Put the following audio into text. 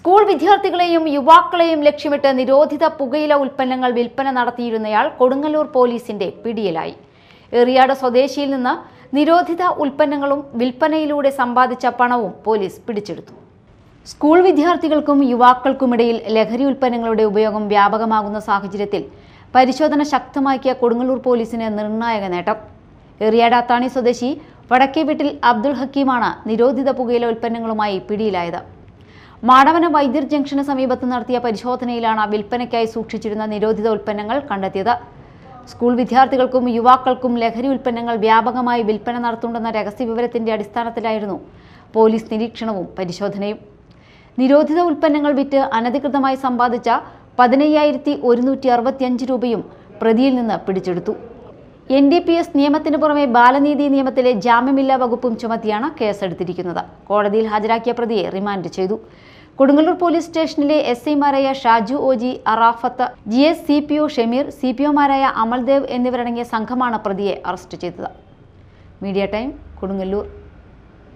School വിദ്യാർത്ഥികളെയും യുവാക്കളെയും ലക്ഷ്യമിട്ട് നിരോധിത പുകയില ഉൽപ്പന്നങ്ങൾ വിൽപ്പന നടത്തിയിരുന്നയാൾ കൊടുങ്ങല്ലൂർ പോലീസിന്റെ പിടിയിലായി. എറിയാട് സ്വദേശിയിൽ നിന്ന് നിരോധിത ഉൽപ്പന്നങ്ങളും വിൽപ്പനയിലൂടെ സമ്പാദിച്ച പണവും പോലീസ് പിടിച്ചെടുത്തു. സ്കൂൾ വിദ്യാർത്ഥികൾക്കും യുവാക്കൾക്കുമിടയിൽ ലഹരി ഉൽപ്പന്നങ്ങളുടെ ഉപയോഗം വ്യാപകമാകുന്ന സാഹചര്യത്തിൽ പരിശോധന ശക്തമാക്കിയ കൊടുങ്ങല്ലൂർ പോലീസിന് നിർണായക നേട്ടം. എറിയാട് അത്താണി സ്വദേശി വടക്കേ വീട്ടിൽ അബ്ദുൾ ഹക്കീമാണ് നിരോധിത പുകയില ഉൽപ്പന്നങ്ങളുമായി പിടിയിലായത്. മാടവന വൈദ്യർ ജംഗ്ഷന് സമീപത്ത് നടത്തിയ പരിശോധനയിലാണ് വിൽപ്പനയ്ക്കായി സൂക്ഷിച്ചിരുന്ന നിരോധിത ഉൽപ്പന്നങ്ങൾ കണ്ടെത്തിയത്. സ്കൂൾ വിദ്യാർത്ഥികൾക്കും യുവാക്കൾക്കും ലഹരി ഉൽപ്പന്നങ്ങൾ വ്യാപകമായി വിൽപ്പന നടത്തുന്നുണ്ടെന്ന രഹസ്യവിവരത്തിന്റെ അടിസ്ഥാനത്തിലായിരുന്നു പോലീസ് നിരീക്ഷണവും പരിശോധനയും. നിരോധിത ഉൽപ്പന്നങ്ങൾ വിറ്റ് അനധികൃതമായി സമ്പാദിച്ച 15,165 രൂപയും പ്രതിയിൽ നിന്ന് പിടിച്ചെടുത്തു. NDPS നിയമത്തിന് പുറമെ ബാലനീതി നിയമത്തിലെ ജാമ്യമില്ലാ വകുപ്പും ചുമത്തിയാണ് കേസെടുത്തിരിക്കുന്നത്. കോടതിയിൽ ഹാജരാക്കിയ പ്രതിയെ റിമാൻഡ് ചെയ്തു. കൊടുങ്ങല്ലൂർ പോലീസ് സ്റ്റേഷനിലെ SI-മാരായ Shaju OG, Arafat GS, CPO Shameer, CPO-മാരായ Amaldev എന്നിവരടങ്ങിയ സംഘമാണ് പ്രതിയെ അറസ്റ്റ് ചെയ്തത്. Media time, Kodungallur.